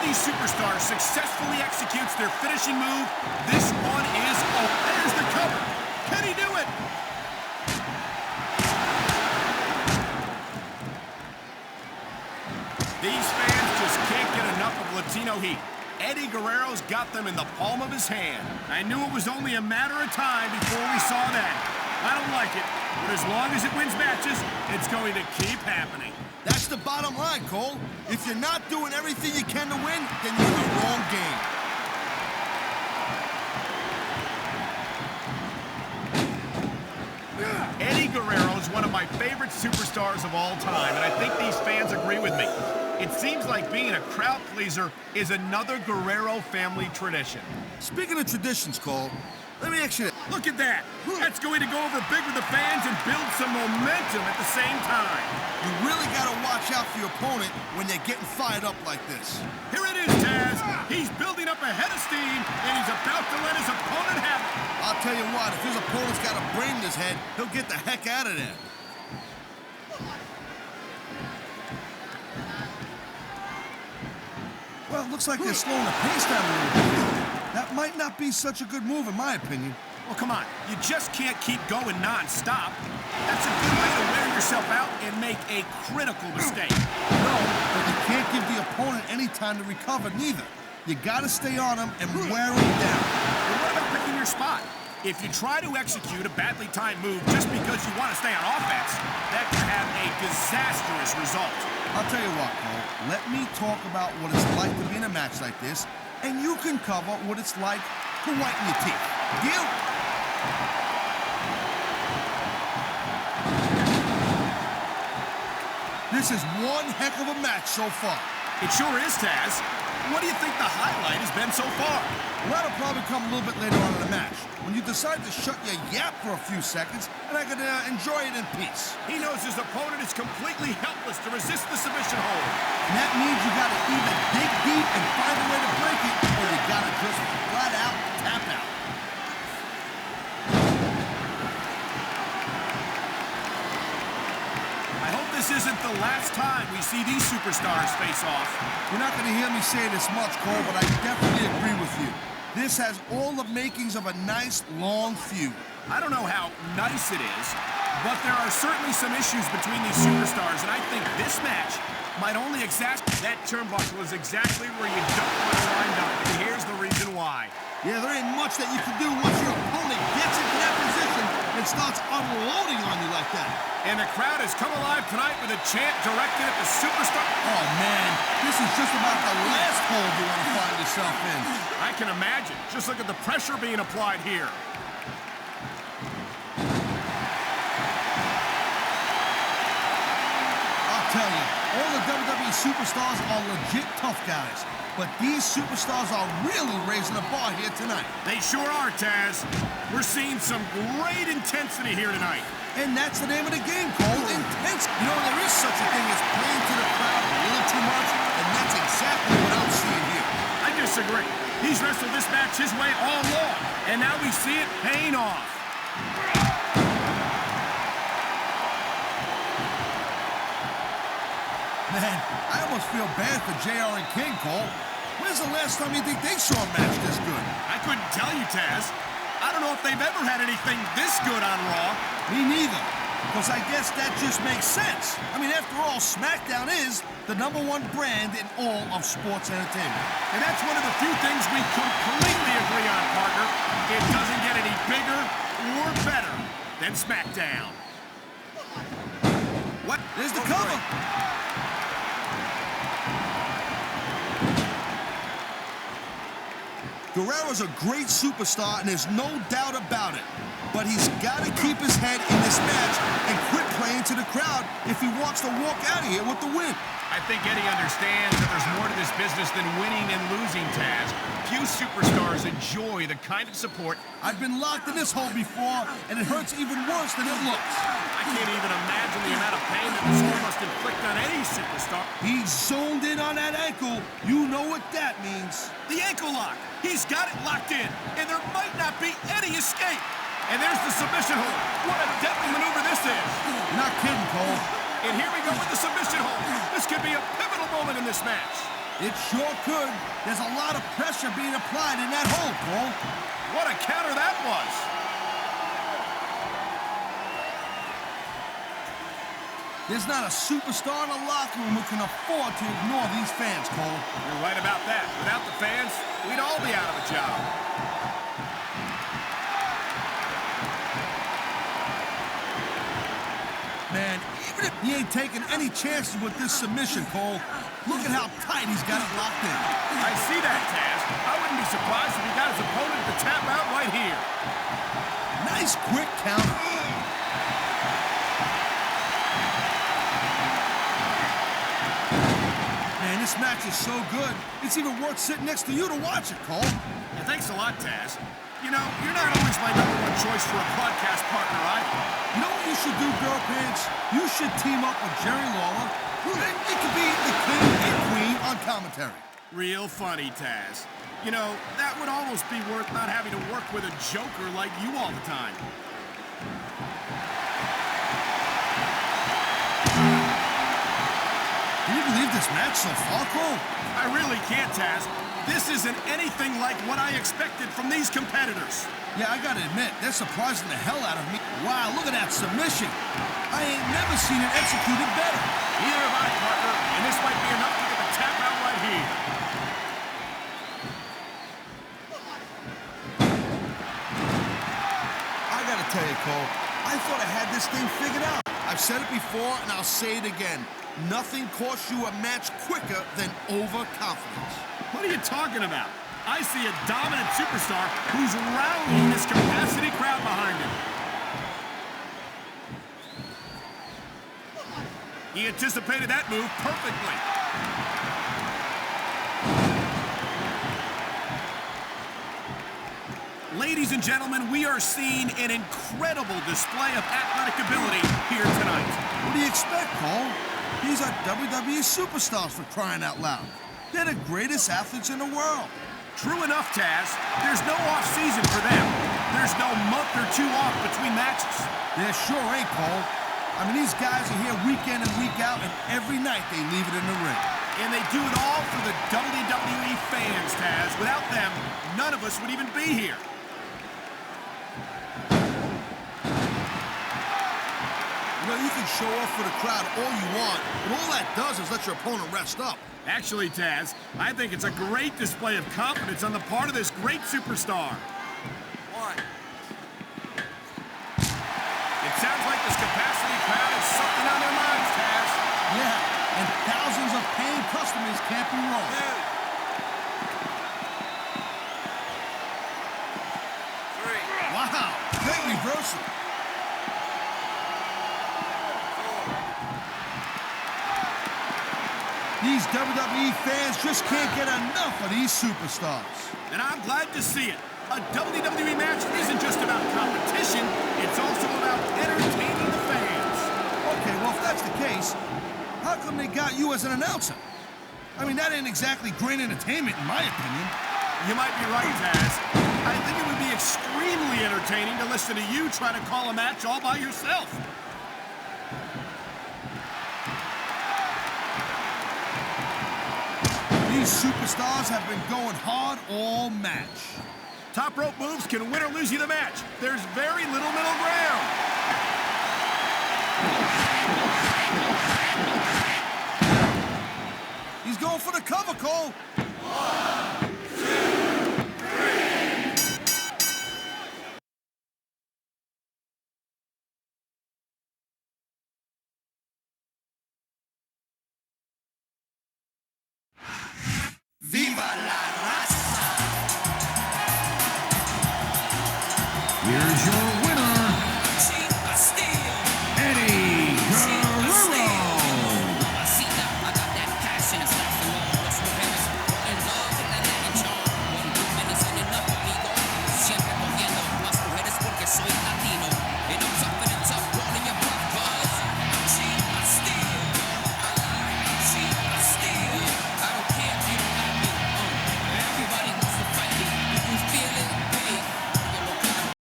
these superstars successfully executes their finishing move, this one is over. There's the cover. Can he do it? These fans just can't get enough of Latino heat. Eddie Guerrero's got them in the palm of his hand. I knew it was only a matter of time before we saw that. I don't like it, but as long as it wins matches, it's going to keep happening. That's the bottom line, Cole. If you're not doing everything you can to win, then you're in the wrong game. Eddie Guerrero is one of my favorite superstars of all time, and I think these fans agree with me. It seems like being a crowd pleaser is another Guerrero family tradition. Speaking of traditions, Cole, let me ask you this. Look at that. That's going to go over big with the fans and build some momentum at the same time. You really got to watch out for your opponent when they're getting fired up like this. Here it is, Taz. He's building up a head of steam, and he's about to let his opponent have it. I'll tell you what, if his opponent's got a brain in his head, he'll get the heck out of there. Well, it looks like they're slowing the pace down a little bit. That might not be such a good move, in my opinion. Well, come on. You just can't keep going non-stop. That's a good way to wear yourself out and make a critical mistake. No, but you can't give the opponent any time to recover, neither. You gotta stay on him and wear him down. Well, what about picking your spot? If you try to execute a badly timed move just because you want to stay on offense, that can have a disastrous result. I'll tell you what, Cole. Let me talk about what it's like to be in a match like this, and you can cover what it's like to whiten your teeth. Deal? This is one heck of a match so far. It sure is, Taz. What do you think the highlight has been so far? Well, that'll probably come a little bit later on in the match, when you decide to shut your yap for a few seconds, and I can enjoy it in peace. He knows his opponent is completely helpless to resist the submission hold. And that means you gotta either dig deep and find a way to break it, or you gotta just flat out tap out. I hope this isn't the last time we see these superstars face off. You're not gonna hear me say this much, Cole, but I definitely agree with you. This has all the makings of a nice, long feud. I don't know how nice it is, but there are certainly some issues between these superstars, and I think this match might only exacerbate. That turnbuckle is exactly where you don't want to wind up, and here's the reason why. Yeah, there ain't much that you can do once your opponent gets into that position and starts unloading on you like that. And the crowd has come alive tonight with a chant directed at the superstar. Oh, man, this is just about the last hole you want to find yourself in. I can imagine. Just look at the pressure being applied here. I'll tell you, all the WWE superstars are legit tough guys. But these superstars are really raising the bar here tonight. They sure are, Taz. We're seeing some great intensity here tonight. And that's the name of the game, Cole. Intense. You know, there is such a thing as playing to the crowd a little too much, and that's exactly what I'm seeing here. I disagree. He's wrestled this match his way all along, and now we see it paying off. Man, I almost feel bad for JR and King, Cole. When's the last time you think they saw a match this good? I couldn't tell you, Taz. I don't know if they've ever had anything this good on Raw. Me neither. Because I guess that just makes sense. I mean, after all, SmackDown is the #1 brand in all of sports entertainment. And that's one of the few things we completely agree on, partner. It doesn't get any bigger or better than SmackDown. What? There's the cover. Guerrero's a great superstar, and there's no doubt about it. But he's got to keep his head in this match and quit playing to the crowd if he wants to walk out of here with the win. I think Eddie understands that there's more to this business than winning and losing, Taz. Few superstars enjoy the kind of support. I've been locked in this hole before, and it hurts even worse than it looks. I can't even imagine the amount of pain that this one must inflict on any superstar. He's zoned in on that ankle. You know what that means. The ankle lock. He's got it locked in, and there might not be any escape. And there's the submission hold. What a deadly maneuver this is. Not kidding, Cole. And here we go with the submission hold. This could be a pivotal moment in this match. It sure could. There's a lot of pressure being applied in that hole, Cole. What a counter that was. There's not a superstar in the locker room who can afford to ignore these fans, Cole. You're right about that. Without the fans, we'd all be out of a job. Man, even if he ain't taking any chances with this submission, Cole, look at how tight he's got it locked in. I see that, Taz. I wouldn't be surprised if he got his opponent to tap out right here. Nice quick counter. Man, this match is so good, it's even worth sitting next to you to watch it, Cole. Yeah, thanks a lot, Taz. You know, you're not always my #1 choice for a broadcast partner either. You know what you should do, Girl Pants? You should team up with Jerry Lawler. It could be the king and queen on commentary. Real funny, Taz. You know, that would almost be worth not having to work with a joker like you all the time. Can you believe this match so far, Cole? I really can't, Taz. This isn't anything like what I expected from these competitors. Yeah, I gotta admit, they're surprising the hell out of me. Wow, look at that submission. I ain't never seen it executed better. Neither have I, partner, and this might be enough to get the tap out right here. I gotta tell you, Cole, I thought I had this thing figured out. I've said it before, and I'll say it again. Nothing costs you a match quicker than overconfidence. What are you talking about? I see a dominant superstar who's rallying this capacity crowd behind him. He anticipated that move perfectly. Ladies and gentlemen, we are seeing an incredible display of athletic ability here tonight. What do you expect, Cole? These are WWE superstars, for crying out loud. They're the greatest athletes in the world. True enough, Taz. There's no off-season for them. There's no month or two off between matches. There sure ain't, Cole. I mean, these guys are here week in and week out, and every night they leave it in the ring. And they do it all for the WWE fans, Taz. Without them, none of us would even be here. You know, you can show off for the crowd all you want, but all that does is let your opponent rest up. Actually, Taz, I think it's a great display of confidence on the part of this great superstar. One. It sounds like this capacity crowd has something on their minds, Taz. Yeah, and thousands of paying customers can't be wrong. Two. Three. Wow, great reversal. These WWE fans just can't get enough of these superstars. And I'm glad to see it. A WWE match isn't just about competition, it's also about entertaining the fans. Okay, well, if that's the case, how come they got you as an announcer? I mean, that ain't exactly great entertainment, in my opinion. You might be right, Taz. I think it would be extremely entertaining to listen to you try to call a match all by yourself. These superstars have been going hard all match. Top rope moves can win or lose you the match. There's very little middle ground. He's going for the cover, Cole. One.